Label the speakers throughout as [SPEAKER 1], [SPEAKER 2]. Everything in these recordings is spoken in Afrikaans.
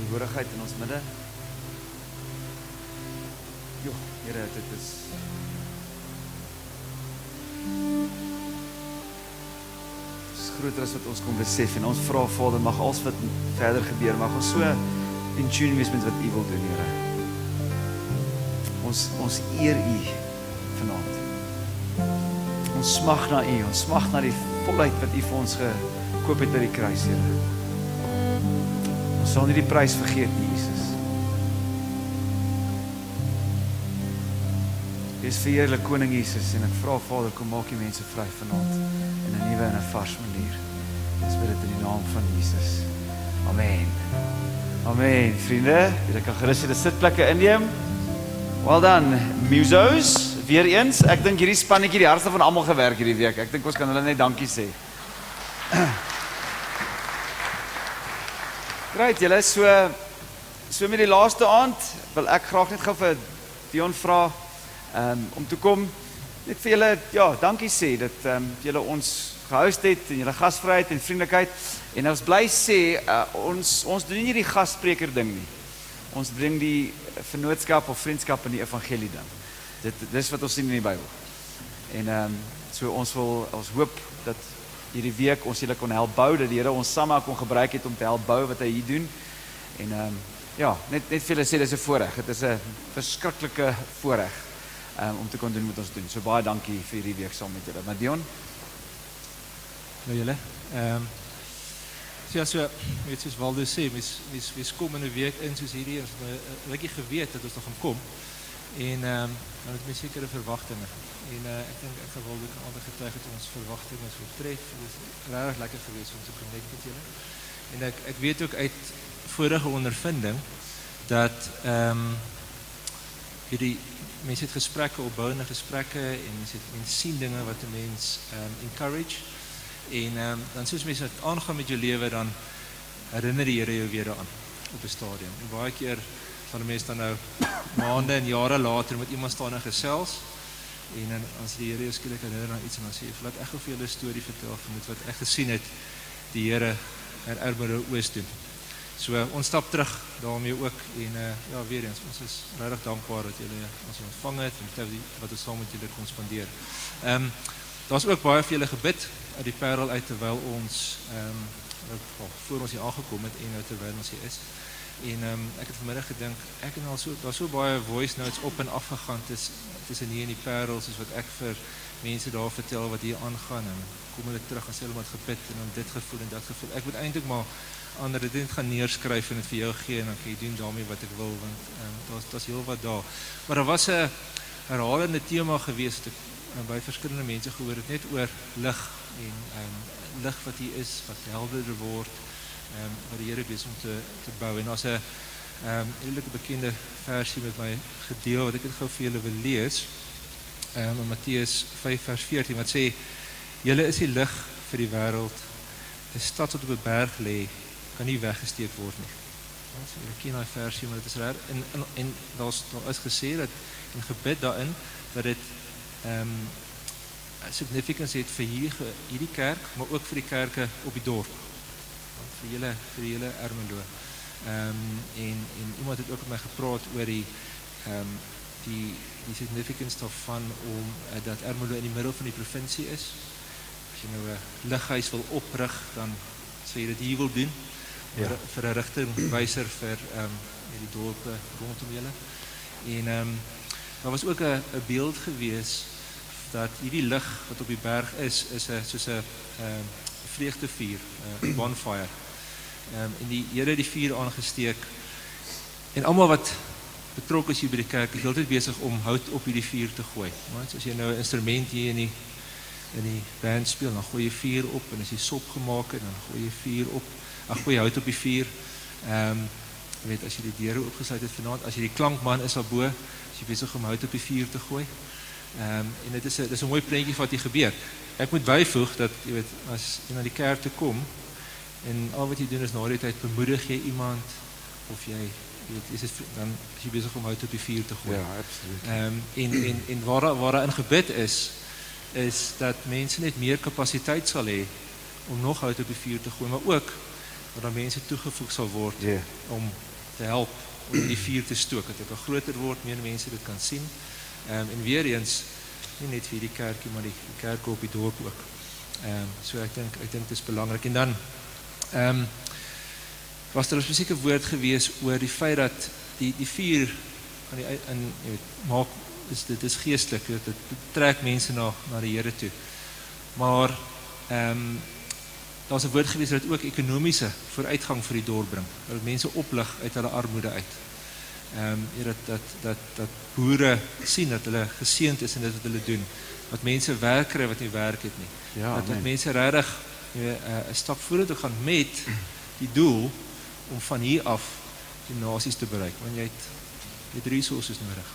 [SPEAKER 1] teenwoordigheid in ons midde. Jo, Here, dit is groter as wat ons kon besef en ons vra Vader, mag alles wat verder gebeur, mag ons so in tune wees met wat U wil doen, Here. Ons eer U vanaand. Ons smag na U, ons smag na die volheid wat U vir ons gekoop het by die kruis, Here. Ons sal nie die prys vergeet nie, Jesus. Wees verheerlik Koning Jesus en ek vra Vader, kom maak die mense vry vanaand in 'n nuwe en 'n vars manier. Ons bid dit in die naam van Jesus. Amen. Amen, vriende. Julle kan gerus julle sitplekke inneem. Well done, musos. Weer eens, ek dink hierdie spannetjie die hardste van almal gewerk hierdie week. Ek dink ons kan hulle net dankie sê. Great, julle is so met die laaste aand wil ek graag net gou vir Dion vra om te kom net vir julle dankie sê dat julle ons gehost het en julle gasvryheid en vriendelikheid en ons bly sê ons doen nie die gasspreker ding nie. Ons bring die vennootskap of vriendskap in die evangelie ding. Dis wat ons sien in die Bybel. En so ons hoop dat hierdie week ons julle kon help bou, dat die Here ons saam kon gebruik het om te help bou wat hy hier doen. En net vir julle sê dis 'n voorreg. Dit is 'n verskriklike voorreg om te kon doen wat ons doen. So baie dankie vir hierdie week saam met julle. Maar Dion?
[SPEAKER 2] Nou julle. So weet soos Waldo sê, mens kom in 'n week in soos hierdie, ons het 'n rukkie geweet dat ons nog gaan kom. En dan het mens sekere verwagtinge. En ek dink ek wil ook ander getuig het ons verwagtinge oortref. Dit is regtig lekker geweest om te connect met julle. En ek weet ook uit vorige ondervinding dat hierdie mense het gesprekke, opbouende gesprekke en mense sien dinge wat 'n mens encourage. En dan soos mense dit aangaan met jou lewe, dan herinner die Here jou weer daaraan op 'n stadium. En baie keer sal mense dan nou maande en jare later met iemand staan en gesels. En dan as die Here jou skielik herinner aan iets en dan sê jy, laat ek gou vir julle 'n storie vertel van dit wat ek gesien het die Here in Ermelo Oos doen. So ons stap terug daarmee ook en weer eens, ons is regtig dankbaar dat julle ons ontvang het en wat ons saam met julle kon spandeer. Daar's ook baie vir julle gebid uit die Parel uit terwyl ons voor ons hier aangekom het en nou terwyl ons hier is. En ek het vanmiddag gedink, ek en al daar's so baie voice notes op en af gegaan tussen hier in die Parel, soos wat ek vir mense daar vertel wat hier aangaan en kom hulle terug en sê hulle het gebid en dan dit gevoel en dat gevoel. Ek moet eintlik maar ander dit net gaan neerskryf en dit vir jou gee en dan kan jy doen daarmee wat ek wil, want daar's heel wat daar. Maar daar was 'n herhalende tema gewees wat ek by verskillende mense gehoor het, net oor lig en lig wat hier is, wat helderder word, wat die Here besig om te bou. En daar's 'n redelike bekende versie met my gedeel wat ek dit gou vir julle wil lees. In Matteus 5 vers 14 wat sê: "Julle is die lig vir die wêreld. 'n Stad wat op 'n berg lê, kan nie weggesteek word nie." So julle ken daai versie, maar dit is reg en daar is gesê dat in gebed daarin dat dit significance het vir hierdie kerk, maar ook vir die kerke op die dorp. Vir julle Ermelo. En iemand het ook met my gepraat oor die significance daarvan om dat Ermelo in die middel van die provinsie is. As jy nou 'n lighuis wil oprig, dan sou jy dit hier wil doen. Vir 'n rigtingwyser vir die dorpe rondom julle. En daar was ook 'n beeld gewees dat hierdie lig wat op die berg is soos 'n vreugdevuur, 'n bonfire. En die Here het die vuur aangesteek. En almal wat betrokke is hier by die kerk is heeltyd besig om hout op hierdie vuur te gooi. Want as jy nou 'n instrument hier in die band speel, dan gooi jy vuur op en as jy sop gemaak het, dan gooi jy vuur op. Dan gooi jy hout op die vuur. Jy weet, as jy die deure oopgesluit het vanaand, as jy die klankman is daarbo, as jy besig om hout op die vuur te gooi. En dit is 'n mooi prentjie wat hier gebeur. Ek moet byvoeg dat jy weet, as jy na die kerk toe kom en al wat jy doen is na die tyd bemoedig jy iemand of jy weet, dan is jy besig om hout op die vuur te gooi.
[SPEAKER 1] Ja, absoluut.
[SPEAKER 2] En waar daar in gebed is dat mense net meer kapasiteit sal hê om nog hout op die vuur te gooi, maar ook dat daar mense toegevoeg sal word om te help om die vuur te stook, dat dit al groter word, meer mense dit kan sien. En weer eens, nie net vir die kerkie, maar die kerk op die dorp ook. So ek dink dit is belangrik. En dan was daar 'n spesifieke woord gewees oor die feit dat die vuur maak, dit is geestelik, dit trek mense na die Here toe. Maar daar's 'n woord gewees dat ook ekonomiese vooruitgang vir die dorp bring, dat mense oplig uit hulle armoede uit. Dat boere sien dat hulle geseënd is in dit wat hulle doen, dat mense werk kry wat nie werk het nie, dat mense regtig 'n stap vorentoe gaan met die doel om van hier af die nasies te bereik, want jy het resources nodig.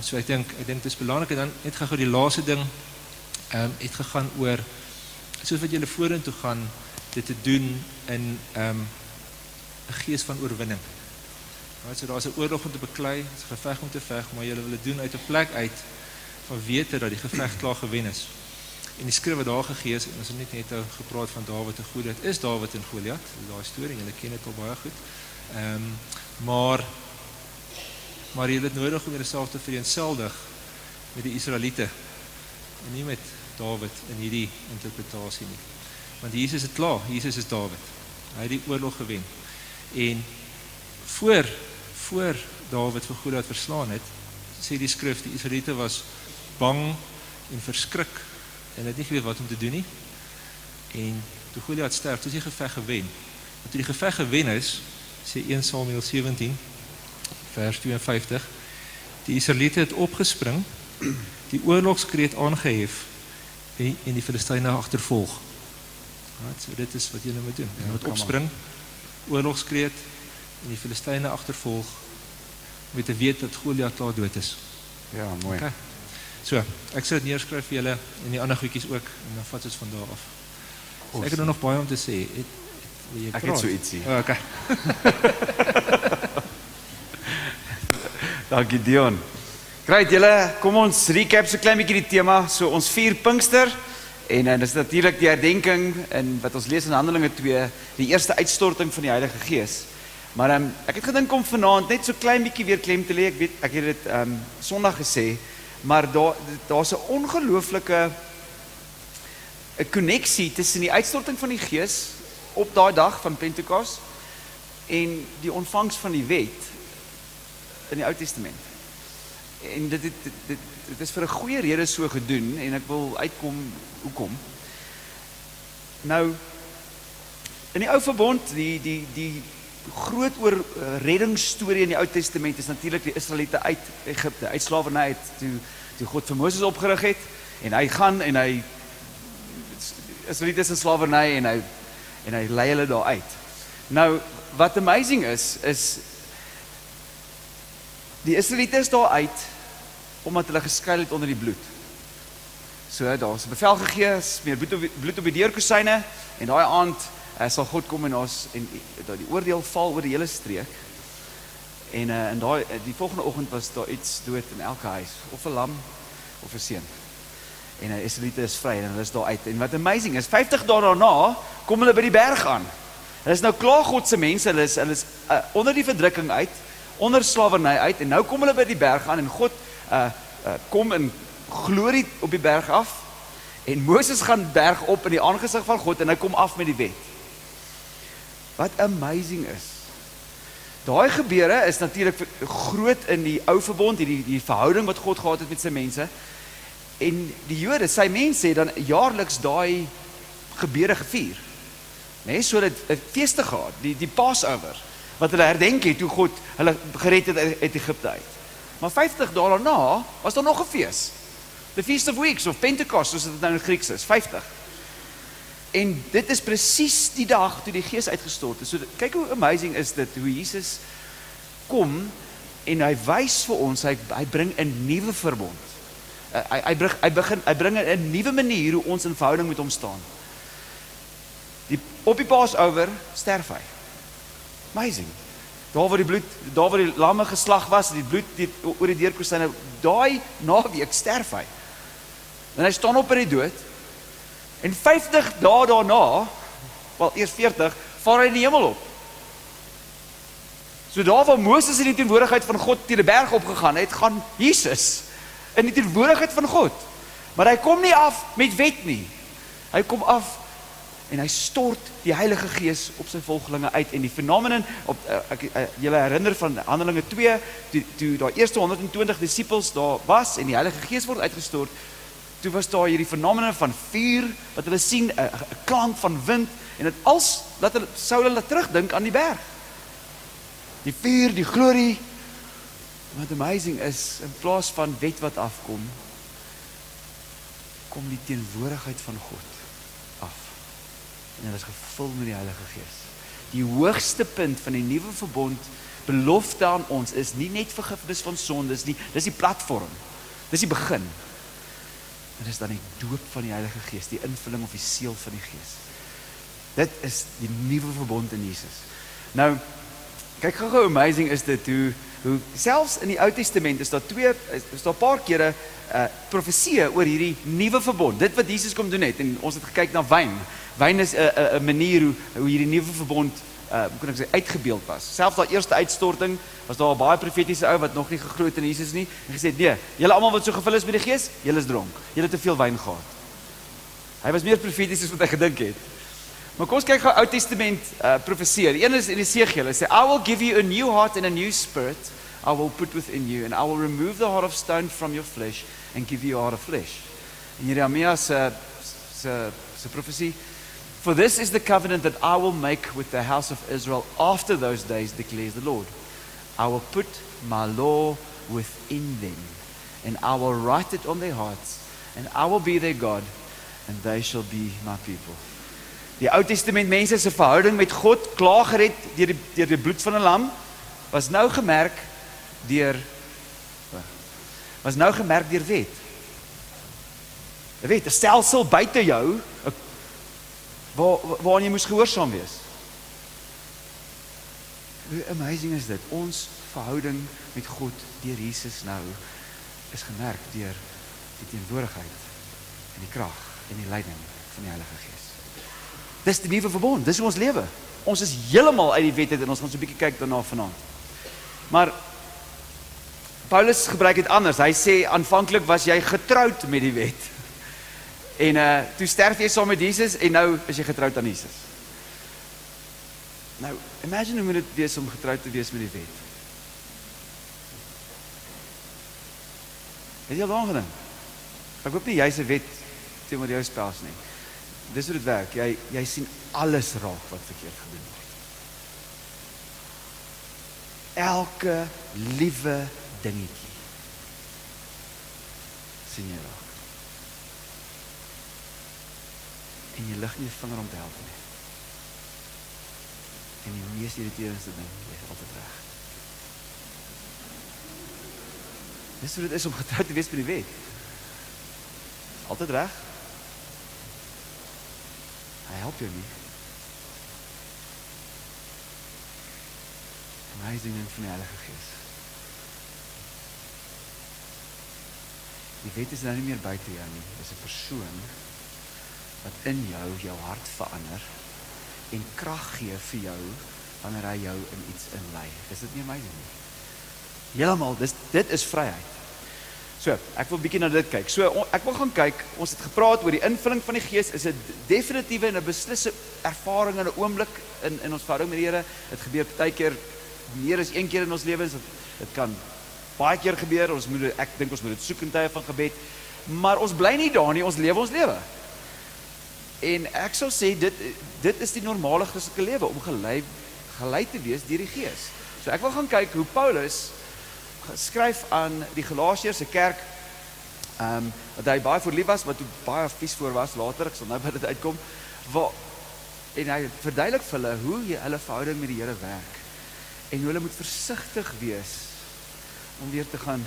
[SPEAKER 2] So ek dink dit is belangrik. En dan net gou die laaste ding, het gegaan oor, soos wat julle vorentoe gaan, dit te doen in 'n gees van oorwinning. So daar is 'n oorlog om te beklei, 'n geveg om te veg, maar julle wil dit doen uit 'n plek uit van wete dat die geveg klaar gewen is. En die skrif wat daar gegee is, en ons het net gepraat van Dawid en Goliat, is Dawid en Goliat, daai storie, julle ken dit al baie goed. Maar julle het nodig om julleself te vereenseldig met die Israeliete, en nie met Dawid in hierdie interpretasie nie. Want Jesus het klaar, Jesus is Dawid. Hy het die oorlog gewen. En voor Dawid vir Goliat verslaan het, sê die skrif, die Israeliete was bang en verskrik, en het nie geweet wat om te doen nie. En toe Goliat sterf, toe is die geveg gewen. En toe die geveg gewen is, sê 1 Samuel 17, vers 52, die Israeliete het opgespring, die oorlogskreet aangehef, en die Filistyne agtervolg. So dit is wat julle moet doen. Julle moet opspring, oorlogskreet, en die Filistyne agtervolg, met te weet dat Goliat klaar dood is.
[SPEAKER 1] Ja, mooi.
[SPEAKER 2] Okay. So, ek sal dit neerskryf vir julle, en die ander goedjies ook, en dan vat ons van daar af. So, ek het nog baie om te sê.
[SPEAKER 1] Ek het so ietsie.
[SPEAKER 2] Okay.
[SPEAKER 1] Dankie Dion. Great, julle, kom ons recap so klein bietjie die tema. So ons vier Pinkster, en dit is natuurlik die herdenking, en wat ons lees in Handelinge 2, die eerste uitstorting van die Heilige Gees. Maar ek het gedink om vanaand net so klein bietjie weer klem te lê. Ek weet, ek het dit Sondag gesê, maar daar's 'n ongelooflike 'n koneksie tussen die uitstorting van die Gees op daai dag van Pentekos en die ontvangs van die wet in die Ou Testament. En dit is vir 'n goeie rede so gedoen, en ek wil uitkom hoekom. Nou, in die Ou Verbond, die groot reddingsstorie in die Ou Testament is natuurlik die Israeliete uit Egipte, uit slawerny uit, toe God vir Moses opgerig het, en hy gaan, en hy Israeliete is in slawerny, en hy lei hulle daar uit. Nou, wat amazing is die Israeliete is daar uit, omdat hulle geskuil het onder die bloed. So, daar is 'n bevel gegee, smeer bloed op die deurkosyne, en daai aand sal God kom en die oordeel val oor die hele streek. En die volgende oggend was daar iets dood in elke huis, of 'n lam, of 'n seun. En die Israeliete is vry, en hulle is daar uit. En wat amazing is, 50 dae daarna, kom hulle by die berg aan. Hulle is nou klaar God se mense, hulle is onder die verdrukking uit, onder slawerny uit, en nou kom hulle by die berg aan, en God kom in glorie op die berg af, en Moses gaan berg op in die aangesig van God, en hy kom af met die wet. Wat amazing is. Daai gebeure is natuurlik groot in die Ou Verbond, die verhouding wat God gehad het met sy mense, en die Jode, sy mense, het dan jaarliks daai gebeure gevier. So dat 'n feeste gehad, die Passover, wat hulle herdenk het, hoe God hulle gered het uit Egipte uit. Maar 50 dae daarna, was daar nog 'n fees. The Feast of Weeks, of Pentecost, soos dit nou in Grieks is, 50. En dit is presies die dag toe die Gees uitgestort is. So, kyk hoe amazing is dit, hoe Jesus kom, en hy wys vir ons, hy bring 'n nuwe verbond. Hy bring 'n nuwe manier hoe ons in verhouding met hom staan. Op die Passover sterf hy. Amazing. Daar waar die lamme geslag was, die bloed oor die deurkosyne, daai naweek sterf hy. En hy staan op uit die dood, en 50 dae daarna, wel eers 40, vaar hy in die hemel op. So daar waar Moses in die teenwoordigheid van God teen die berg opgegaan het, gaan Jesus in die teenwoordigheid van God. Maar hy kom nie af met wet nie. Hy kom af en hy stort die Heilige Gees op sy volgelinge uit. En die fenomenen, julle herinner van Handelinge 2, toe daar eerste 120 disippels daar was, en die Heilige Gees word uitgestort, toe was daar hierdie fenomenen van vuur, wat hulle sien, 'n klank van wind, en dit als, sou hulle terugdink aan die berg. Die vuur, die glorie. Wat amazing is, in plaas van wet wat afkom, kom die teenwoordigheid van God af. En hulle is gevul met die Heilige Gees. Die hoogste punt van die nuwe verbond, belofte aan ons, is nie net vergifnis van sondes nie, dis die platform, dis die begin. Dit is dan die doop van die Heilige Gees, die invulling of die seël van die Gees. Dit is die nuwe verbond in Jesus. Nou, kyk gou amazing is dit, hoe selfs in die Ou Testament is daar 'n paar kere profeseë oor hierdie nuwe verbond. Dit wat Jesus kom doen het, en ons het gekyk na wyn. Wyn is 'n manier hoe hierdie nuwe verbond, kan ek sê, uitgebeeld was. Selfs daai eerste uitstorting, was daar 'n baie profetiese ou wat nog nie geglo het in Jesus nie, en gesê, nee, julle almal wat so gevul is met die Gees, julle is dronk. Julle het te veel wyn gehad. Hy was meer profeties as wat hy gedink het. Maar kom ons kyk gou Ou Testament profeseë. Die een is in Esegiel. Hy sê, I will give you a new heart and a new spirit I will put within you, and I will remove the heart of stone from your flesh and give you a heart of flesh. En Jeremia se profesie, for this is the covenant that I will make with the house of Israel after those days, declares the Lord. I will put my law within them, and I will write it on their hearts, and I will be their God, and they shall be my people. Die Ou Testament mense se verhouding met God, klaar gered deur die bloed van 'n lam, was nou gemerk deur wet. 'n Wet, 'n stelsel buite jou, waaraan jy moes gehoorsaam wees. Hoe amazing is dit? Ons verhouding met God deur Jesus nou is gemerk deur die teenwoordigheid en die krag en die leiding van die Heilige Gees. Dis die nuwe verbond, dis hoe ons lewe. Ons is heeltemal uit die wet uit, en ons gaan so 'n bietjie kyk daarna vanaand. Maar Paulus gebruik dit anders. Hy sê, aanvanklik was jy getroud met die wet. En toe sterf jy saam met Jesus, en nou is jy getroud aan Jesus. Nou, imagine hoe moet dit wees om getroud te wees met die wet. Het jy al daaraan gedink? Ek hoop nie jy's 'n wet teenoor jou spouse nie. Dis hoe dit werk, jy sien alles raak wat verkeerd gedoen word. Elke liewe dingetjie sien jy raak. En jy lig nie 'n vinger om te help nie. En die mees irriterendste ding, jy is altyd reg. Dis hoe dit is om getroud te wees met die wet. Altyd reg. Hy help jou nie. Amazing ding van die Heilige Gees. Die wet is nou nie meer buite jou nie. Dit is 'n persoon wat in jou hart verander en krag gee vir jou wanneer hy jou in iets inlei. Is dit nie amazing nie? Heeltemal, dit is vryheid. So, ek wil 'n bietjie na dit kyk. So, ek wil gaan kyk, ons het gepraat oor die invulling van die Gees, is 'n definitiewe en 'n beslisse ervaring in 'n oomblik in ons verhouding met die Here. Dit gebeur partykeer meer as een keer in ons lewens. Dit kan baie keer gebeur. Ek dink ons moet dit soek in tye van gebed. Maar ons bly nie daar nie, ons lewe ons lewe. En ek sou sê dit is die normale Christelike lewe om gelei te wees deur die Gees. So ek wil gaan kyk hoe Paulus skryf aan die Galasiërs se kerk, wat hy baie voor lief was, wat toe baie vies voor was later, ek sal nou by dit uitkom, en hy verduidelik vir hulle hoe hulle verhouding met die Here werk, en hoe hulle moet versigtig wees om weer te gaan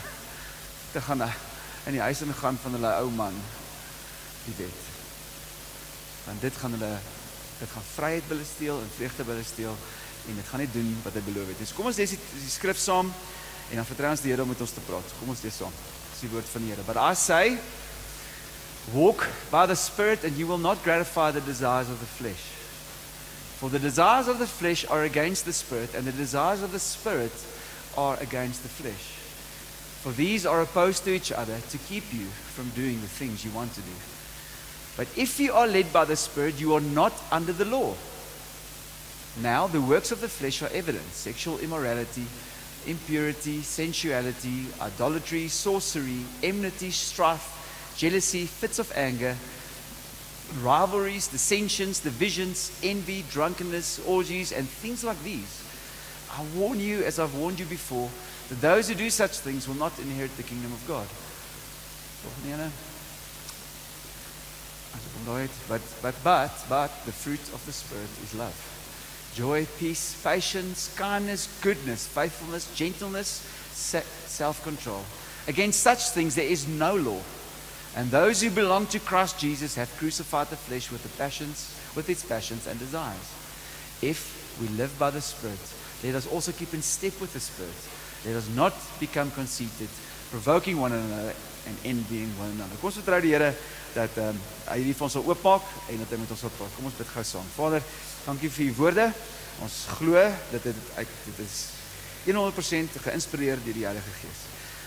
[SPEAKER 1] in die huis ingaan van hulle ou man, die wet. Want dit gaan vryheid wille steel en vreugde wille steel, en dit gaan nie doen wat hy beloof het. Dus kom ons lees die skrif saam, en dan vertrou ons die Here om met ons te praat. Kom ons lees saam. Dis die woord van die Here. But I say, walk by the Spirit and you will not gratify the desires of the flesh. For the desires of the flesh are against the Spirit, and the desires of the Spirit are against the flesh. For these are opposed to each other to keep you from doing the things you want to do. But if you are led by the Spirit, you are not under the law. Now the works of the flesh are evident: sexual immorality, impurity, sensuality, idolatry, sorcery, enmity, strife, jealousy, fits of anger, rivalries, dissensions, divisions, envy, drunkenness, orgies, and things like these. I warn you, as I've warned you before, that those who do such things will not inherit the kingdom of God. But the fruit of the Spirit is love, joy, peace, patience, kindness, goodness, faithfulness, gentleness, self-control. Against such things there is no law. And those who belong to Christ Jesus have crucified the flesh with its passions and desires. If we live by the Spirit, let us also keep in step with the Spirit. Let us not become conceited, provoking one another and envying one another. Kom ons vertrou die Here dat hy hierdie vir ons sal oopmaak en dat hy met ons sal praat. Kom ons bid gou saam. Vader, dankie vir u woorde. Ons glo dat dit is 100% geïnspireer deur die Heilige Gees.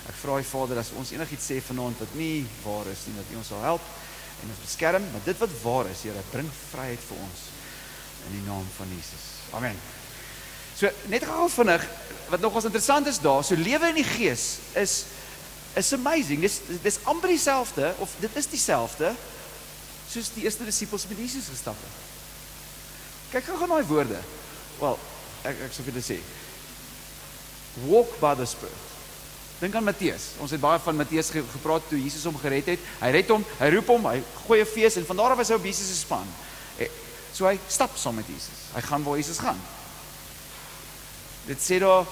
[SPEAKER 1] Ek vra u Vader, as ons enigiets sê vanaand wat nie waar is nie, dat u ons sal help en ons beskerm, maar dit wat waar is, Here, bring vryheid vir ons in die naam van Jesus. Amen. So net gou vinnig, wat nogals interessant is daar, so lewe in die Gees is amazing. Dis amper dieselfde, of dit is dieselfde soos die eerste disippels met Jesus gestap het. Kyk gou na die woorde. Wel, ek sou vir dit sê. Walk by the Spirit. Dink aan Matteus. Ons het baie van Matteus gepraat toe Jesus hom gered het. Hy red hom, hy roep hom, hy gooi 'n fees en van daar af is hy op Jesus se span. So hy stap saam met Jesus. Hy gaan waar Jesus gaan. Dit sê daar,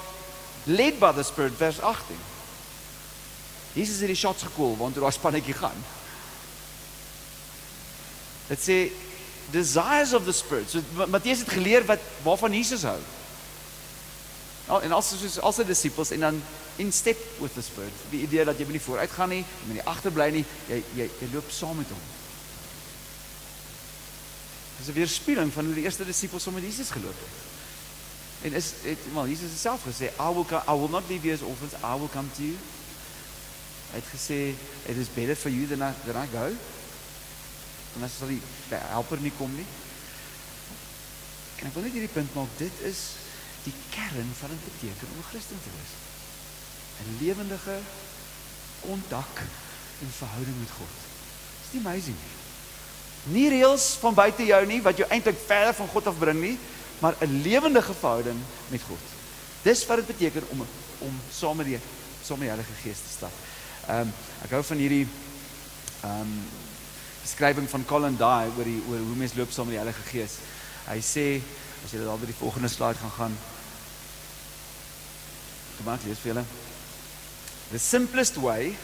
[SPEAKER 1] led by the Spirit, vers 18. Jesus het die shots gekool, want toe daar spannetjie gaan. Dit sê, desires of the Spirit. So Matteus het geleer waarvan Jesus hou. En als die disciples, en dan in step with the Spirit. Die idee dat jy nie vooruit gaan nie, jy moet nie agterbly nie, jy loop saam met hom. Dit is 'n weerspieëling van hoe die eerste disciples saam met Jesus geloop het. En Jesus het self gesê, I will not leave you as orphans, I will come to you. Hy het gesê, it is better for you than I go. En as sal die helper nie kom nie. En ek wil net hierdie punt maak, dit is die kern van het beteken om 'n Christen te wees. 'n lewendige kontak en verhouding met God. Is nie amazing nie? Nie reëls van buite jou nie, wat jou eintlik verder van God afbring nie, maar 'n lewendige verhouding met God. Dis wat dit beteken om saam met die Heilige Gees te stap. Ek hou van hierdie beskrywing van Colin Dye oor hoe mens loop saam met die Heilige Gees. Hy sê, as jy daar by die volgende slide gaan, kom aan, lees vir julle. The simplest way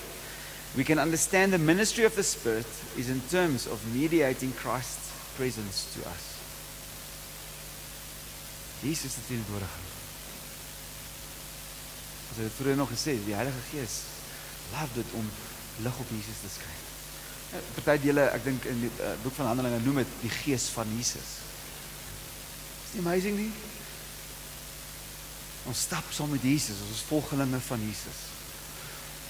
[SPEAKER 1] we can understand the ministry of the Spirit is in terms of mediating Christ's presence to us. Jesus is die teenwoordigheid. As ek het vroeër nog gesê, die Heilige Gees love dit om lig op Jesus te skyn. Party dele, ek dink in die boek van Handelinge noem dit die Gees van Jesus. Is nie amazing nie? Ons stap saam met Jesus, ons is volgelinge van Jesus.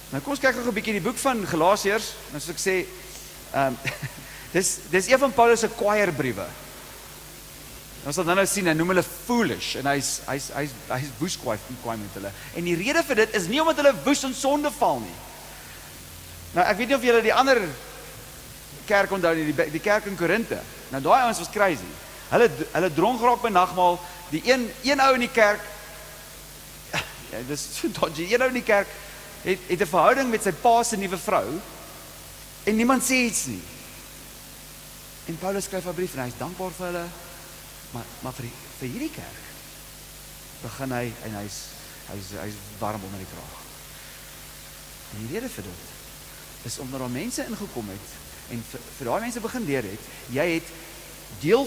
[SPEAKER 1] Nou kom ons kyk nog 'n bietjie die boek van Galasiërs, en soos ek sê, dis een van Paulus se choirbriewe. Ons sal nou sien, hy noem hulle foolish, en hy's woes kwaai met hulle. En die rede vir dit is nie omdat hulle woes in sonde val nie. Nou, ek weet nie of julle die ander kerk onthou nie, die kerk in Korinthe. Nou, daai ouens was crazy. Hulle dronk geraak by nagmaal, die een ou in die kerk, dis so dodgy, een ou in die kerk, het 'n verhouding met sy pa se nuwe vrou, en niemand sê iets nie. En Paulus skryf 'n brief, en hy is dankbaar vir hulle, maar vir hierdie kerk, begin hy, en hy is warm onder die kraag. En die rede vir dit, is omdat daar mense ingekom het, en vir daai mense begin leer het, jy het deel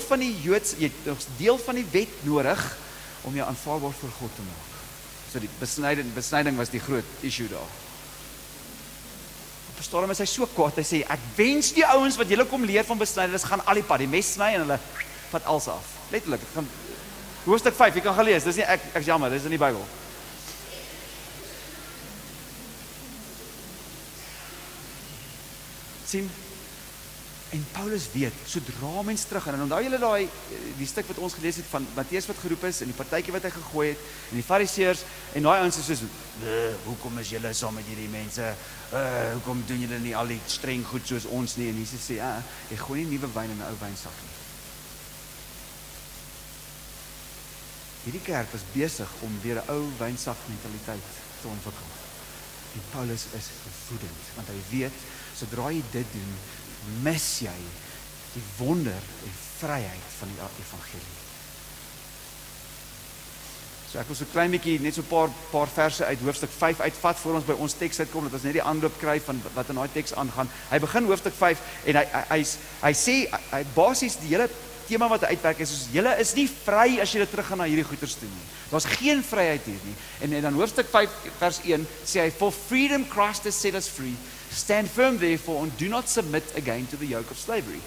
[SPEAKER 1] van die wet nodig, om jou aanvaarbaar vir God te maak. So die besnyding was die groot issue daar. Op 'n stadium is hy so kwaad, hy sê, ek wens die ouens wat julle kom leer van besnydenis, gaan al die pad, die mes sny, en hulle vat alles af. Letterlik, dit gaan hoofstuk 5, jy kan gaan lees. Dis nie ek is jammer, dis in die Bybel. Sien, en Paulus weet, sodra mens terug en onthou julle die stuk wat ons gelees het van Matteus wat geroep is en die partytjie wat hy gegooi het en die fariseërs en daai ouens is soos hoekom is julle saam met hierdie mense? Hoekom doen julle nie al die streng goed soos ons nie? En Jesus sê, jy gooi nie nuwe wyn in 'n ou wynsak nie. Hierdie kerk was besig om weer 'n ou wynsak mentaliteit te ontwikkel. En Paulus is woedend, want hy weet, sodra jy dit doen, mis jy die wonder en vryheid van die evangelie. So ek wil so klein bietjie, net so 'n paar verse uit hoofstuk 5 uitvat voor ons by ons teks uitkom, dat ons net die aanloop kry van wat in daai teks aangaan. Hy begin hoofstuk 5 en hy sê, basies die hele tema wat hy uitwerk is, julle is nie vry as julle teruggaan na hierdie goeters toe nie. Daar's geen vryheid hier nie. En dan hoofstuk 5 vers 1 sê hy, for freedom Christ has set us free. Stand firm therefore and do not submit again to the yoke of slavery.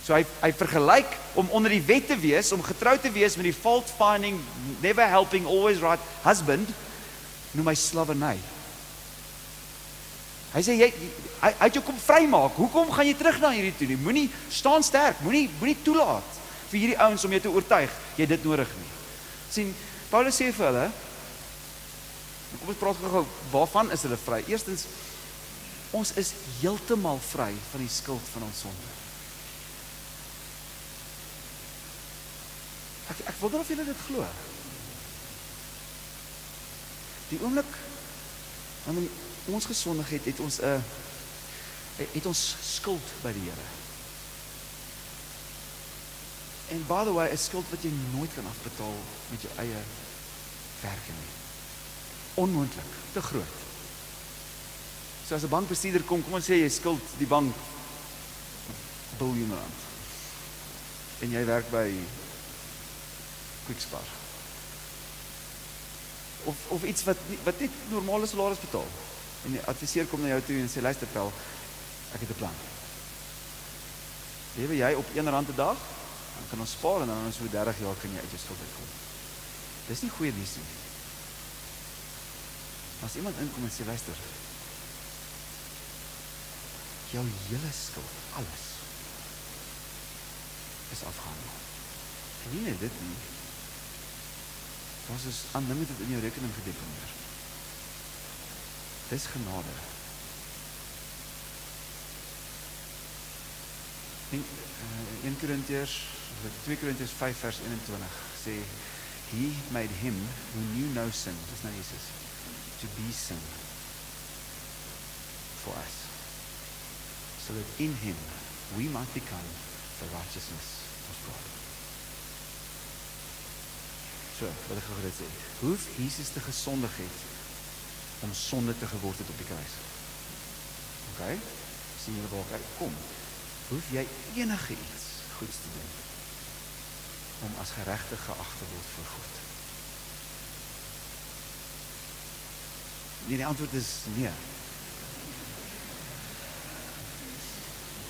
[SPEAKER 1] So hy vergelyk om onder die wet te wees, om getrou te wees met die fault-finding, never helping, always right husband, noem hy slawerny. Hy sê, hy het jou kom vrymaak, hoekom gaan jy terug na hierdie toe nie? Moenie staan sterk, moenie toelaat vir hierdie ouens om jou te oortuig, jy dit nodig nie. Sien, Paulus sê vir hulle, kom ons praat gou, waarvan is hulle vry? Eerstens, ons is heeltemal vry van die skuld van ons sonde. Ek wonder of julle dit glo. Die oomblik wanneer ons gesondig het ons skuld by die Here. En by the way, 'n skuld wat jy nooit kan afbetaal met jou eie werke nie. Onmoontlik, te groot. So as 'n bankbestuurder kom ons sê jy skuld die bank biljoen rand. En jy werk by Quickspar. Of iets wat net normale salaris betaal. En die adviseur kom na jou toe en sê, luister Pel, ek het 'n plan. Lewe jy op R1 'n dag, dan kan ons spaar en dan in so 30 jaar kan jy uit jou skuld uitkom. Dis nie goeie nuus nie. As iemand inkom en sê, luister, jou hele skuld, alles, is afgehandel. En nie net dit nie, daar is unlimited in jou rekening gedeponeer. Dis genade. En 2 Korintiërs 5 vers 21 sê, He made him who knew no sin, dis nou Jesus, to be sin for us, so that in him we might become the righteousness of God. So, wat ek gou dit sê, hoef Jesus te gesondig het om sonde te geword het op die kruis. Okay? Sien julle waar ek kom? Hoef jy enige iets goeds te doen om as geregtig geag te word voor God? Nee, die antwoord is nee.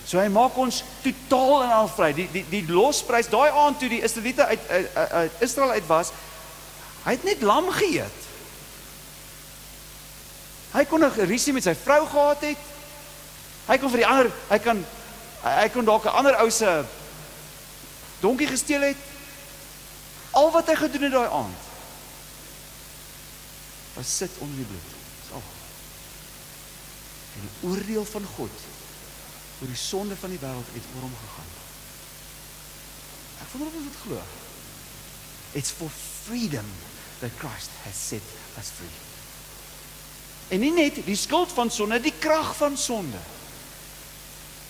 [SPEAKER 1] So hy maak ons totaal en al vry. Die losprys, daai aand toe die Israeliete uit Israel uit was, hy het net lam geëet. Hy kon 'n rusie met sy vrou gehad het. Hy kon vir die ander, hy kon dalk 'n ander ou se donkie gesteel het. Al wat hy gedoen het daai aand, was sit onder die bloed. Dis al. En die oordeel van God oor die sonde van die wêreld het oor hom gegaan. Ek wonder of ons dit glo. It's for freedom that Christ has set us free. En nie net die skuld van sonde, die krag van sonde.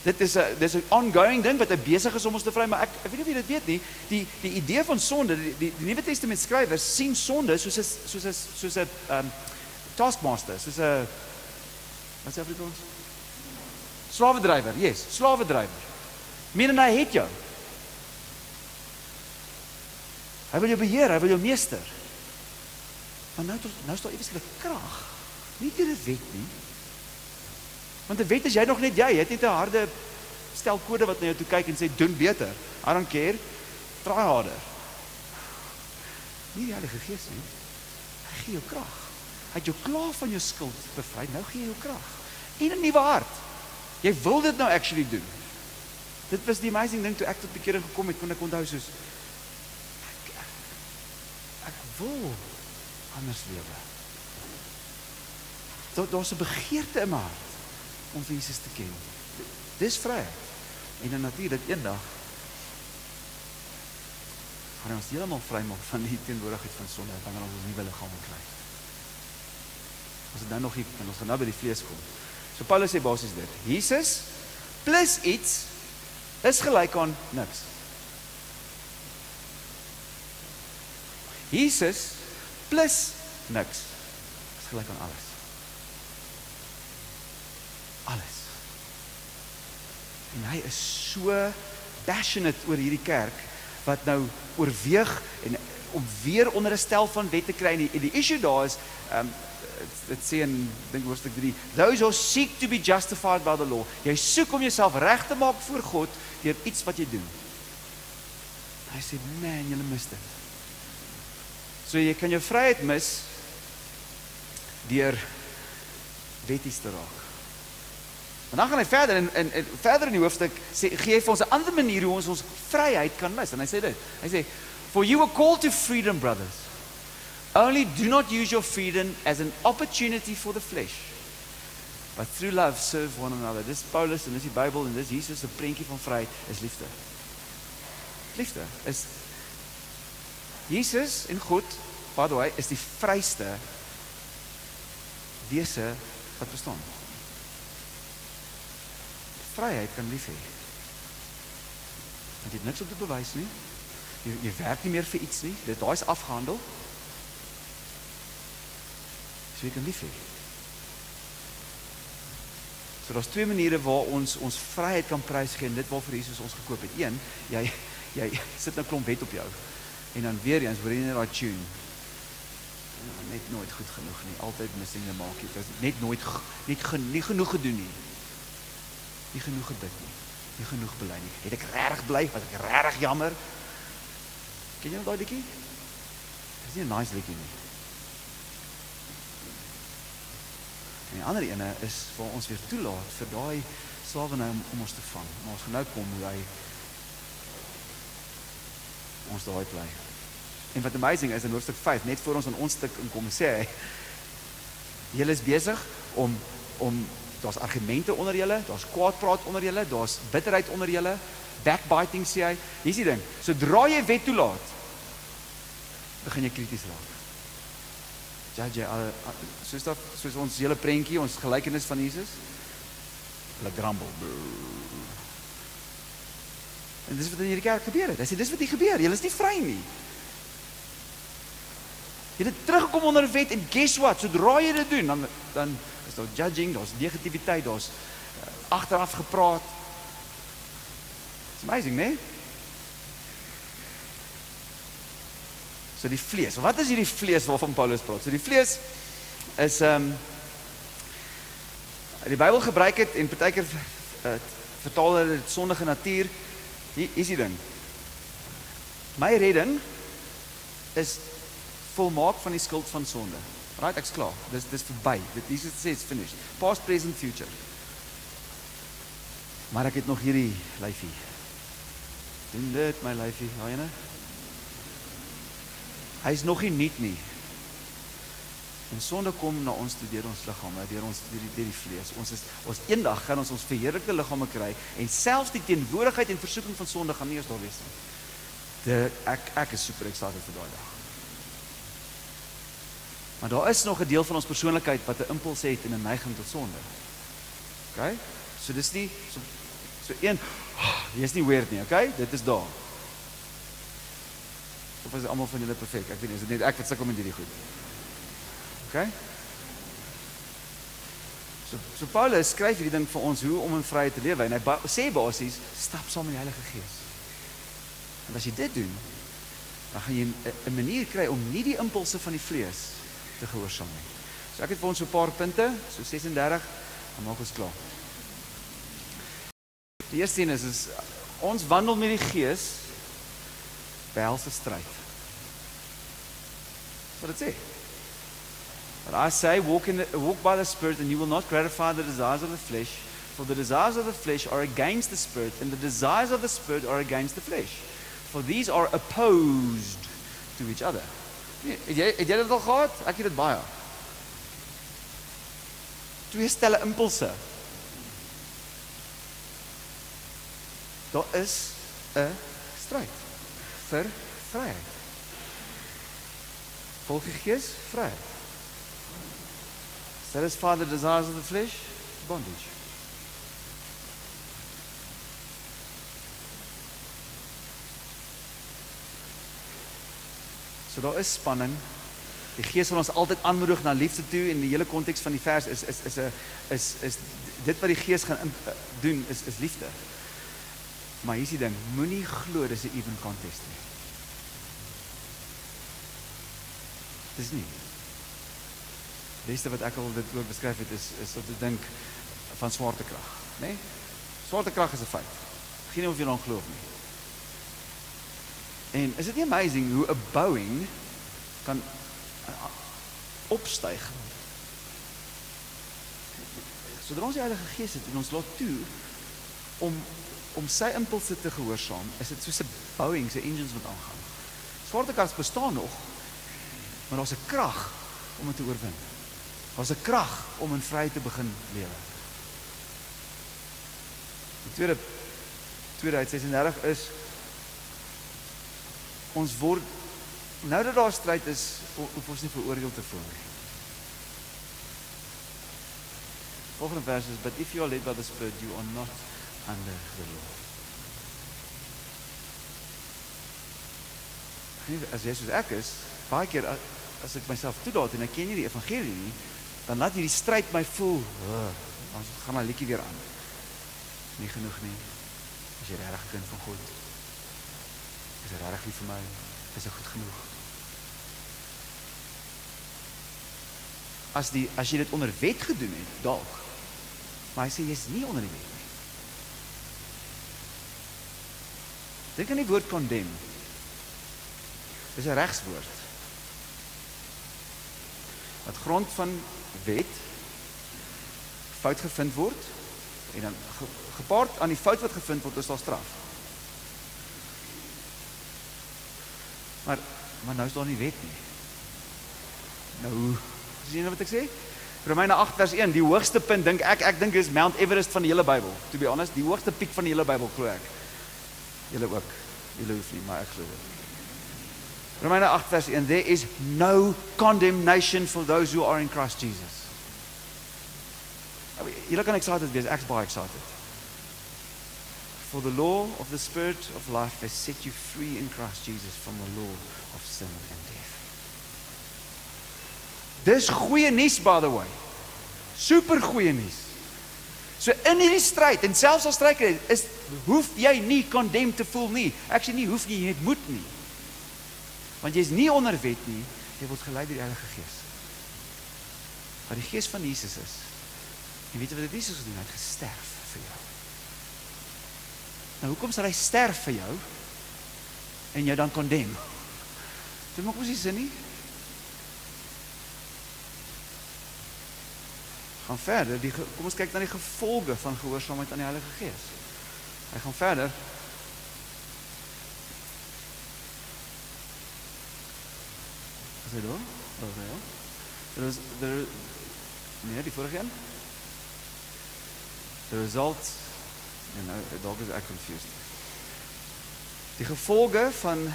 [SPEAKER 1] Dit is 'n ongoing ding wat hy besig is om ons te vry, maar ek weet nie of jy dit weet nie, die idee van sonde, die Nuwe Testament skrywers sien sonde soos 'n taskmaster, soos 'n wat sê Afrikaans? Slawedrywer, yes, slawedrywer. Meaning hy het jou. Hy wil jou beheer, hy wil jou meester. Maar nou is daar eweslik krag. Nie deur 'n wet nie. Want 'n wet is jy nog net jy het net 'n harde stel kode wat na jou toe kyk en sê doen beter. I don't care. try harder. Nie die Heilige Gees nie. Hy gee jou krag. Hy het jou klaar van jou skuld bevry, nou gee hy jou krag. En 'n nuwe hart. Jy wil dit nou actually doen. Dit was die amazing ding toe ek tot bekering gekom het, kon ek onthou soos ek wil anders lewe. Daar's 'n begeerte in my hart om vir Jesus te ken. Dis vryheid. En dan natuurlik eendag gaan hy ons heeltemal vrymaak van die teenwoordigheid van sonde, dan gaan ons nuwe liggame kry. Ons het nou nog nie, en ons gaan nou by die vlees kom. So Paulus sê basies dit. Jesus plus iets is gelyk aan niks. Jesus plus niks is gelyk aan alles. Alles. En hy is so passionate oor hierdie kerk, wat nou oorweeg en om weer onder 'n stel van wet te kry. En die issue daar is, dit sê in dink hoofstuk 3, those who seek to be justified by the law. Jy soek om jouself reg te maak voor God deur iets wat jy doen. Hy sê, man, jy mis dit. So jy kan jou vryheid mis deur wetties te raak. En dan gaan hy verder en verder in die hoofstuk gee hy vir ons 'n ander manier hoe ons vryheid kan mis. En hy sê dit. Hy sê, for you are called to freedom, brothers. Only do not use your freedom as an opportunity for the flesh, but through love serve one another. Dis Paulus en dis die Bybel en dis Jesus se prentjie van vryheid is liefde. Liefde is Jesus en God, by the way, is die vryste wese wat bestaan. Vryheid kan lief hê. Want jy het niks om te bewys nie. Jy werk nie meer vir iets nie. Daai is afgehandel. So jy kan lief hê. So daar's twee maniere waar ons vryheid kan prysgee en dit waarvoor Jesus ons gekoop het. Een, jy sit 'n klomp wet op jou. En dan weer eens word jy net daai tune. Net nooit goed genoeg nie. Altyd missing the mark. Net nooit nie genoeg gedoen nie. Nie genoeg gebid nie. Nie genoeg bely nie. Het ek regtig bly? Was ek regtig jammer? Ken jy nou daai liedjie? Dis nie 'n nice liedjie nie. En die ander ene is waar ons weer toelaat vir daai slawerny om ons te vang. Maar ons gaan nou kom hoe hy ons daai bly. En wat amazing is in hoofstuk 5, net voor ons aan ons stuk inkom, sê hy, julle is besig om daar's argumente onder julle, daar's kwaadpraat onder julle, daar's bitterheid onder julle, backbiting sê hy. Hier's die ding, sodra jy wet toelaat, begin jy krities raak. Judge jy, soos ons hele prentjie, ons gelykenis van Jesus, hulle grumble. En dis wat in hierdie kerk gebeur het. Hy sê, dis wat hier gebeur, julle is nie vry nie. Jy het teruggekom onder wet en guess what, sodra jy dit doen, dan is daar judging, daar's negativiteit, daar's agteraf gepraat. It's amazing, né? So die vlees, wat is hierdie vlees waarvan Paulus praat? So die vlees is, die Bybel gebruik het en partykeer vertaal hulle dit sondige natuur. Hier is die ding. My redding is volmaak van die skuld van sonde. Right, ek's klaar. Dis verby. Jesus sê it's finished. Past, present, future. Maar ek het nog hierdie lyfie. Doen dit my lyfie, nou jene. Hy is nog nie nuut nie. En sonde kom na ons toe deur ons liggame, deur die vlees. Ons eendag gaan ons verheerlikte liggame kry en selfs die teenwoordigheid en versoeking van sonde gaan nie eens daar wees nie. Ek is super excited vir daai dag. Maar daar is nog 'n deel van ons persoonlikheid wat 'n impuls het en 'n neiging tot sonde. Okay? So dis nie so een, jy's nie weird nie, okay? Dit is daar. Of is almal van julle perfek? Ek weet nie, is dit net ek wat sukkel met hierdie goed. Okay? So Paulus skryf hierdie ding vir ons hoe om in vryheid te lewe en hy sê basies stap saam met die Heilige Gees. En as jy dit doen, dan gaan jy 'n manier kry om nie die impulse van die vlees te gehoorsaam nie. So ek het vir ons so 'n paar punte, so 36, dan maak ons klaar. Die eerste een is ons wandel met die Gees behelse stryd. Dis wat dit sê. But I say, walk by the Spirit, and you will not gratify the desires of the flesh, for the desires of the flesh are against the Spirit, and the desires of the Spirit are against the flesh. For these are opposed to each other. Het jy dit al gehad? Ek het dit baie. Twee stelle impulse. Daar is 'n stryd vir vryheid. Volg die Gees, vryheid. Satisfy the desires of the flesh, bondage. So daar is spanning. Die Gees wil ons altyd aanmoedig na liefde toe, en die hele konteks van die vers is dit wat die Gees gaan doen is liefde. Maar hier is die ding, moenie glo dis 'n even contest nie. Dis nie. Die beste wat ek al dit ook beskryf het is om te dink van swaartekrag, né? Swaartekrag is 'n feit. Geen of jy dan glo of nie. En is dit nie amazing hoe 'n Boeing kan opstyg? Sodra ons die Heilige Gees het en ons laat toe om sy impulse te gehoorsaam, is dit soos 'n Boeing se engines wat aangaan. Swaartekrag bestaan nog, maar daar's 'n krag om dit te oorwin. Daar's 'n krag om in vryheid te begin lewe. Die tweede uit 36 is, ons word, nou dat daar stryd is, hoef ons nie veroordeel te voel nie. Volgende vers is, but if you are led by the Spirit, you are not under the law. As jy soos ek is, baie keer as ek myself toelaat en ek ken nie die evangelie nie, dan laat hierdie stryd my voel, ons gaan my liedjie weer aan. Nie genoeg nie. Is jy regtig 'n kind van God? Is dit regtig lief vir my? Is dit goed genoeg? As jy dit onder wet gedoen het, dalk. Maar hy sê, jy is nie onder die wet nie. Dink aan die woord condemn. Dis 'n regswoord. Wat grond van wet fout gevind word, en dan gepaard aan die fout wat gevind word, is daar straf. Maar nou is daar nie wet nie. Nou, sien jy wat ek sê? Romeine 8 vers 1, die hoogste punt, ek dink is Mount Everest van die hele Bybel. To be honest, die hoogste piek van die hele Bybel, glo ek. Julle ook. Julle hoef nie, maar ek glo dit. Romeine 8 vers 1, there is no condemnation for those who are in Christ Jesus. Julle kan excited wees, ek's baie excited. For the law of the Spirit of life has set you free in Christ Jesus from the law of sin and death. Dis goeie nuus, by the way. Super goeie nuus. So in hierdie stryd, en selfs as stryd is, hoef jy nie condemned te voel nie. Actually nie, hoef jy moet nie. Want jy is nie onder wet nie, jy word gelei deur die Heilige Gees. Wat die Gees van Jesus is. En weet jy wat Jesus gedoen het? Hy het gesterf vir jou. Nou, hoekom sal hy sterf vir jou en jou dan condemn? Dit maak mos nie sin nie. Gaan verder, kom ons kyk na die gevolge van gehoorsaamheid aan die Heilige Gees. Hy gaan verder. Is hy daar? Nee, die vorige een? The result, nou, dalk is ek confused. Die gevolge van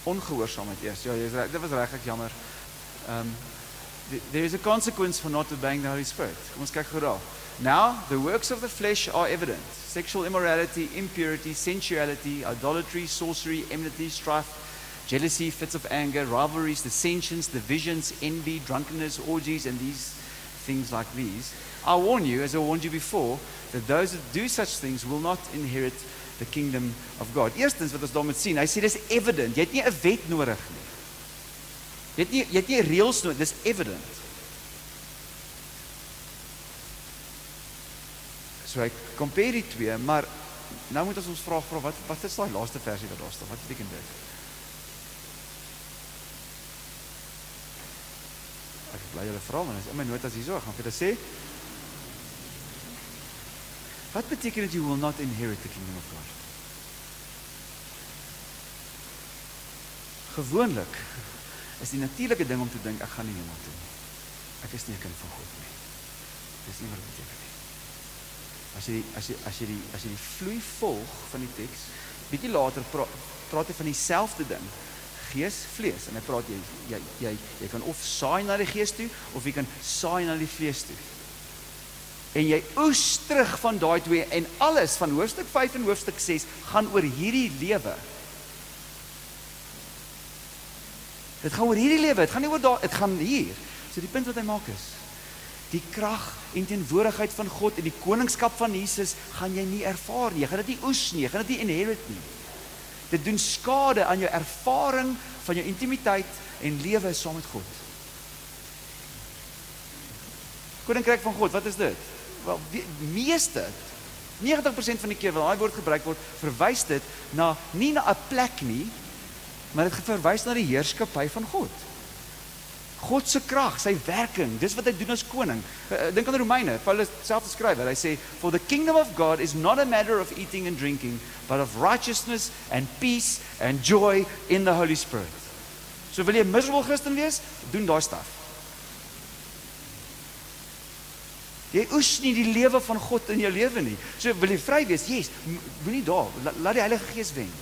[SPEAKER 1] ongehoorsaamheid eers. Ja, dit was reg, ek jammer. There is a consequence for not obeying the Holy Spirit. Kom ons kyk gou daar. Now, the works of the flesh are evident. Sexual immorality, impurity, sensuality, idolatry, sorcery, enmity, strife, jealousy, fits of anger, rivalries, dissensions, divisions, envy, drunkenness, orgies, and these things like these. I warn you, as I warned you before, that those that do such things will not inherit the kingdom of God. Eerstens wat ons daar moet sien, hy sê dis evident. Jy het nie 'n wet nodig nie. Jy het nie reëls nodig, dis evident. So hy compare die twee, maar nou moet ons vra, wat is daai laaste versie wat daar staan? Wat beteken dit? Ek bly julle vra, want is in my notas hierso, ek gaan vir julle sê. Wat beteken dit you will not inherit the kingdom of God? Gewoonlik is die natuurlike ding om te dink, ek gaan nie hemel toe nie. Ek is nie 'n kind van God nie. Dis nie wat dit beteken nie. As jy die vloei volg van die teks, bietjie later praat hy van dieselfde ding. Gees, vlees. En hy praat jy kan of saai na die gees toe, of jy kan saai na die vlees toe. En jy oes terug van daai twee, en alles van hoofstuk 5 en hoofstuk 6 gaan oor hierdie lewe. Dit gaan oor hierdie lewe, dit gaan nie oor daar, dit gaan hier. So die punt wat hy maak is, die krag en teenwoordigheid van God en die koningskap van Jesus gaan jy nie ervaar nie, jy gaan dit nie oes nie, jy gaan dit nie inherit nie. Dit doen skade aan jou ervaring van jou intimiteit en lewe saam met God. Koninkryk van God, wat is dit? Wel, meeste, 90% van die keer wat daai woord gebruik word, verwys dit nie na 'n plek nie, maar dit verwys na die heerskappy van God. God se krag, sy werking, dis wat hy doen as koning. Dink aan die Romeine, Paulus self skryf, hy sê, for the kingdom of God is not a matter of eating and drinking, but of righteousness and peace and joy in the Holy Spirit. So wil jy 'n miserable Christen wees, doen daai staf. Jy oes nie die lewe van God in jou lewe nie. So wil jy vry wees, yes, moenie daar, laat die Heilige Gees wen.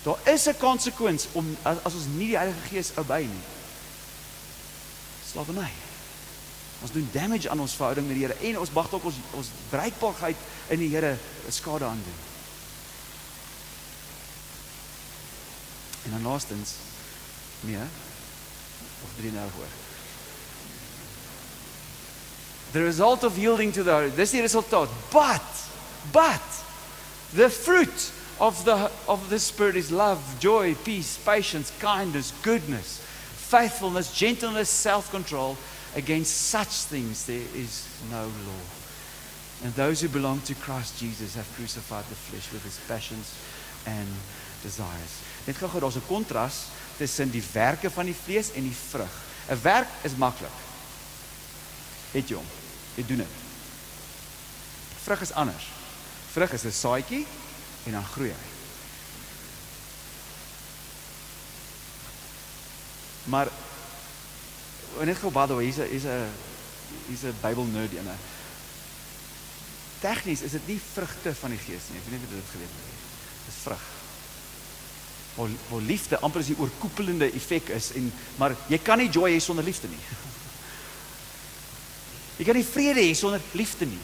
[SPEAKER 1] Daar is 'n konsekwens as ons nie die Heilige Gees obey nie. Slaverny. Ons doen damage aan ons verhouding met die Here en ons mag ook ons bereikbaarheid in die Here skade aandoen. En dan laastens, of 3 nou hoor. The result of yielding to the Holy, dis die resultaat. But the fruit of the Spirit is love, joy, peace, patience, kindness, goodness, faithfulness, gentleness, self-control. Against such things there is no law. And those who belong to Christ Jesus have crucified the flesh with its passions and desires. Net gou, daar's 'n kontras tussen die werke van die vlees en die vrug. 'n Werk is maklik. Het jy hom? Jy doen dit. Vrug is anders. Vrug is 'n saadjie en dan groei hy. Maar net gou, by the way, hier's 'n Bible nerd ene. Tegnies is dit nie vrugte van die Gees nie. Ek weet nie of jy dit geweet het. Dit is vrug. Waar liefde amper as die oorkoepelende effek is, maar jy kan nie joy hê sonder liefde nie. Jy kan nie vrede hê sonder liefde nie.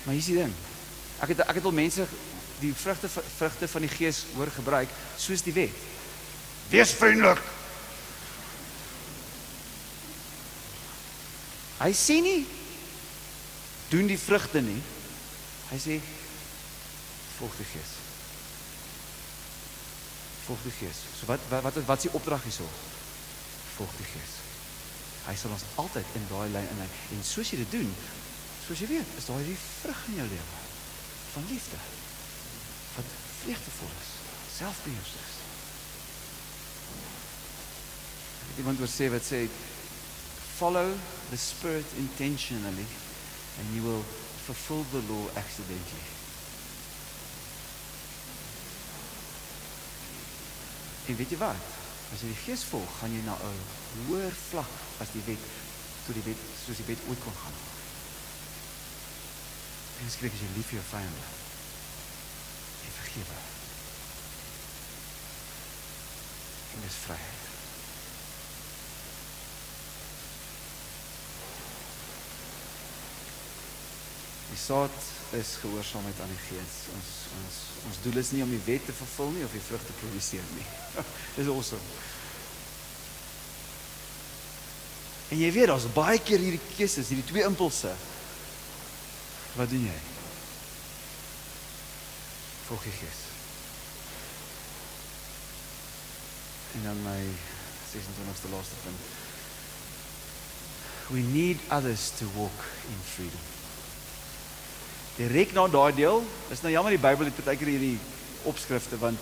[SPEAKER 1] Maar hier is die ding. Ek het al mense die vrugte van die Gees hoor gebruik, soos die wet. Wees vriendelik. Hy sê nie, doen die vrugte nie. Hy sê, volg die Gees. Volg die Gees. So wat is die opdrag hierso? Volg die Gees. Hy sal ons altyd in daai lyn inlei. En soos jy dit doen, soos jy weet, is daar die vrug in jou lewe. Van liefde. Wat vreugdevol is. Selfbeheersing is. Iemand oor sê wat sê, follow the Spirit intentionally and you will fulfill the law accidentally. En weet jy wat? As jy die Gees volg, gaan jy na 'n hoër vlak as die wet, soos die wet ooit kon gaan. En skryf as jy lief vir jou vyande en vergewe. En dis vryheid. Die saad is gehoorsaamheid aan die Gees. Ons doel is nie om die wet te vervul nie of die vrug te produseer nie. Dis awesome. En jy weet, daar's baie keer hierdie keuses, hierdie twee impulse. Wat doen jy? Volg die Gees. En dan my 26ste laaste punt. We need others to walk in freedom. Direk na daai deel, is nou jammer die Bybel het partykeer hierdie opskrifte, want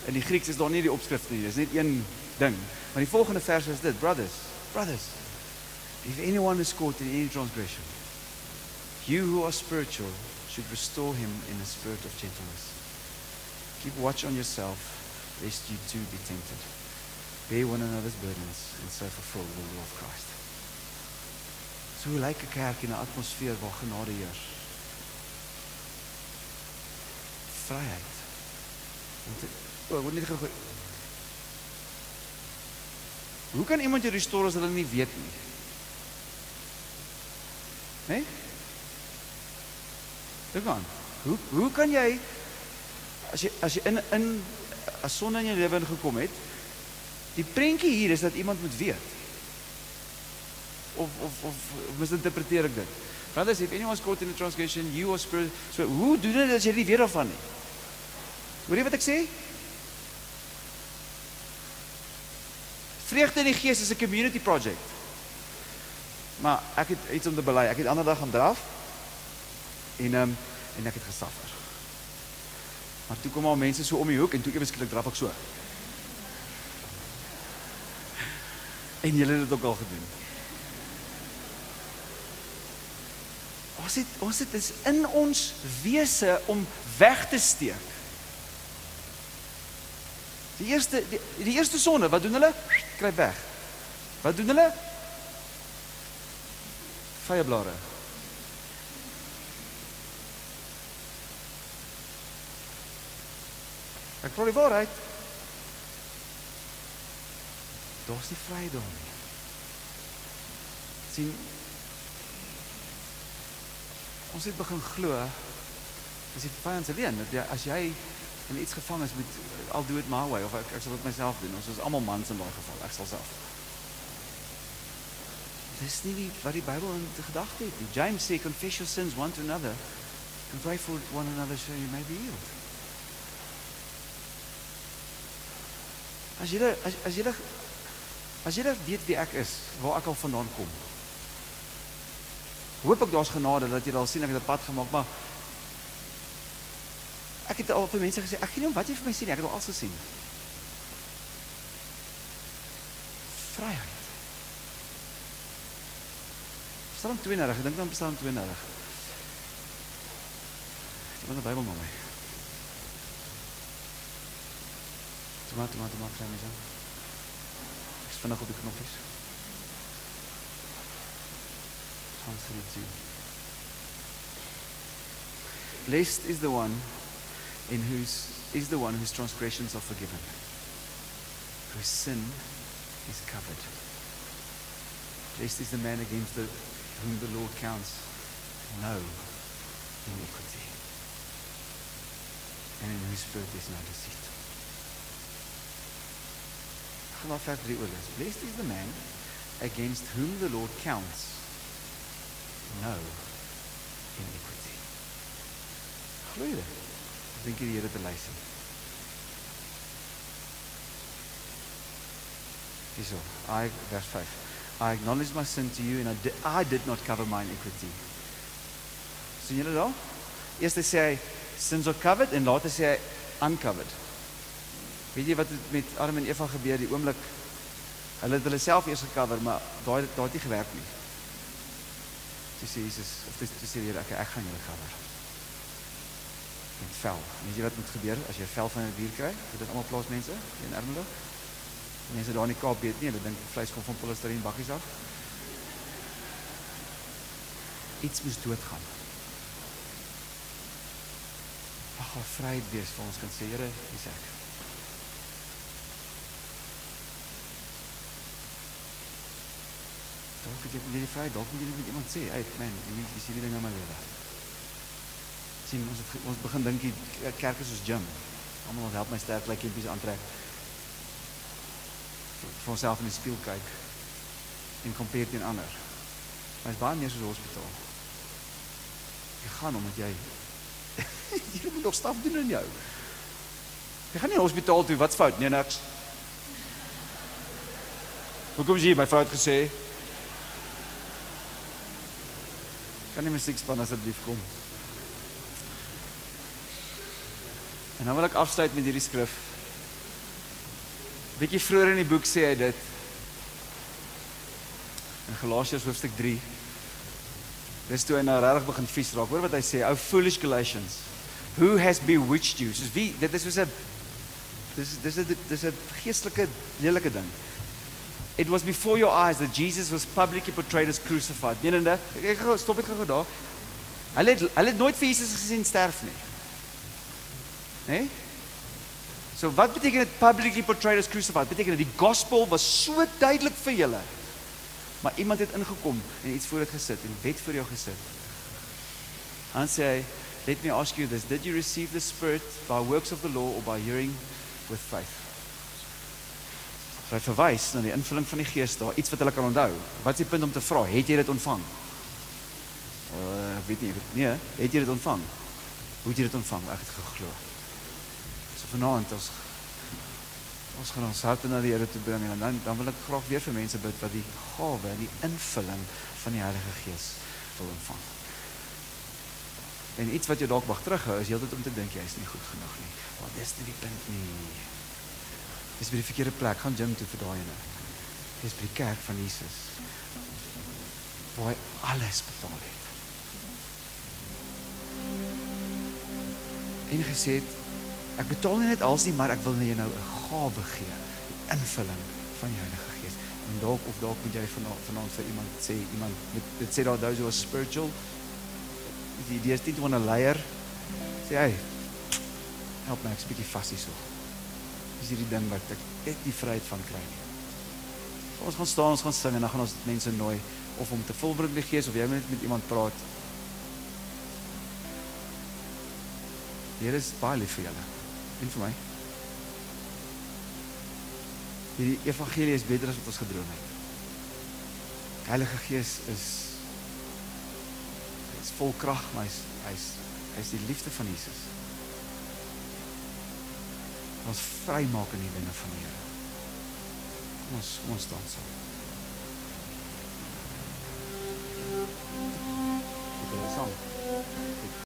[SPEAKER 1] in die Grieks is daar nie die opskrifte nie, dis net een ding. Maar die volgende vers is dit, brothers, if anyone is caught in any transgression, you who are spiritual should restore him in a spirit of gentleness. Keep watch on yourself, lest you too be tempted. Bear one another's burdens and so fulfill the law of Christ. So hoe lyk 'n kerk in 'n atmosfeer waar genade heers? Vryheid. Word nie gegooi. Hoe kan iemand jou restore as hulle nie weet nie? Nee? Dink aan. Hoe kan jy as jy in as sonde in jou lewe ingekom het, die prentjie hier is dat iemand moet weet. Of misinterpreteer ek dit? Brothers, if anyone's caught in a transgression, you are spirit. So, hoe doen dit as jy nie weet daarvan nie? Hoor jy wat ek sê? Vreugde in die Gees is 'n community project. Maar ek het iets om te bely. Ek het ander dag gaan draf en ek het gesuffer. Maar toe kom al mense so om die hoek en toe ewe skielik draf ek so. En julle het dit ook al gedoen. Ons het is in ons wese om weg te steek. Die eerste sonde, wat doen hulle? Kruip weg. Wat doen hulle? Vyeblare. Ek praat die waarheid. Daar's nie vryheid daar nie. Sien, ons het begin glo, dis die vyand se leen, dat as jy in iets gevang is, moet I'll do it my way, of ek sal dit myself doen, ons is almal mans in daai geval, ek sal self. Dis nie wat die Bybel in die gedagte het nie. James sê, confess your sins one to another, and pray for one another so you may be healed. As julle weet wie ek is, waar ek al vandaan kom, hoop ek daar's genade, dat julle al sien, ek het 'n pad gemaak, maar ek het al vir mense gesê, ek gee nie om wat jy vir my sê nie, ek het al alles gesien. Vryheid. Psalm 32, ek dink dan Psalm 32. Ek het die Bybel met my. Tomaat, kry my so. Ek is vinnig op die knoppies. Psalm 32. Blessed is the one whose transgressions are forgiven, whose sin is covered. Blessed is the man against whom the Lord counts no iniquity, and in whose spirit is no deceit. Ek gaan maar vers 3 oorlees. Blessed is the man against whom the Lord counts no iniquity. Glo jy dit? Ek dink die Here te luister. Hierso, vers 5. I acknowledge my sin to you and I did not cover my iniquity. Sien julle daar? Eers sê hy sins are covered en later sê hy uncovered. Weet jy wat met Adam en Eva gebeur die oomblik? Hulle het hulle self eers gecover, maar daai het nie gewerk nie. Toe sê Jesus, of toe sê die Here, ek gaan julle cover. Met vel. Weet jy wat moet gebeur as jy vel van 'n dier kry? Dit almal plaasmense in Ermelo. Mense daar in die Kaap weet nie, hulle dink vleis kom van polistireen bakkies af. Iets moes doodgaan. Mag daar vryheid wees vir ons kan sê, Here, hier is ek. Dalk het jy die vryheid, dalk moet jy met iemand sê, hey man, jy sien die ding in my lewe. Sien, ons begin dink die kerk is soos gym. Almal ons help my sterk lyk kempies aantrek. Vir onsself in die spieël kyk en compare teen ander. Maar is baie meer soos 'n hospitaal. Jy gaan omdat jy jy moet nog staf doen in jou. Jy gaan nie hospitaal toe, wat's fout? Nee, niks. Hoekom is jy? My vrou het gesê. Kan die musiekspan asseblief kom? En dan wil ek afsluit met hierdie skrif. Bietjie vroeër in die boek sê hy dit. In Galasiërs hoofstuk 3. Dis toe hy nou regtig begin vies raak. Hoor wat hy sê, "O foolish Galatians, who has bewitched you?" Soos wie, dit is soos 'n dis 'n geestelike lelike ding. "It was before your eyes that Jesus was publicly portrayed as crucified." Menende, ek stop net gou daar. Hy het nooit vir Jesus gesien sterf nie. Nee? So wat beteken dit publicly portrayed as crucified? Beteken dit die gospel was so duidelik vir julle. Maar iemand het ingekom en iets voor dit gesit en wet vir jou gesit. Dan sê hy, "Let me ask you this, did you receive the Spirit by works of the law or by hearing with faith?" So hy verwys na die invulling van die Gees daar, iets wat hulle kan onthou. Wat is die punt om te vra? Het jy dit ontvang? Weet nie, nee, het jy dit ontvang? Hoe het jy dit ontvang? Ek het geglo. So vanaand, ons gaan ons harte na die Here toe bring en dan wil ek graag weer vir mense bid wat die gawe en die invulling van die Heilige Gees wil ontvang. En iets wat jou dalk mag terughou is heeltyd om te dink jy is nie goed genoeg nie. Want dis nie die punt nie. Dis by die verkeerde plek, gaan gym toe vir daai ene. Dis by die kerk van Jesus. Waar hy alles betaal het. En gesê het, ek betaal nie net alles nie, maar ek wil jou nou 'n gawe gee, die invulling van die Heilige Gees. En dalk moet jy vanaand vir iemand sê, dit sê daar, those who are spiritual, die idee is nie toe 'n leier, sê, "Hey, help my, ek's bietjie vas hierso. Dis hierdie ding wat ek net die vryheid van kry nie." Ons gaan staan, ons gaan sing en dan gaan ons mense nooi, of om te volbring die Gees, of jy moet met iemand praat. Die Here is baie lief vir julle. En vir my. Die evangelie is beter as wat ons gedroom het. Die Heilige Gees is vol krag, maar hy is die liefde van Jesus. Ons vrymaak in die dinge van die Here. Kom ons staan saam. Saam.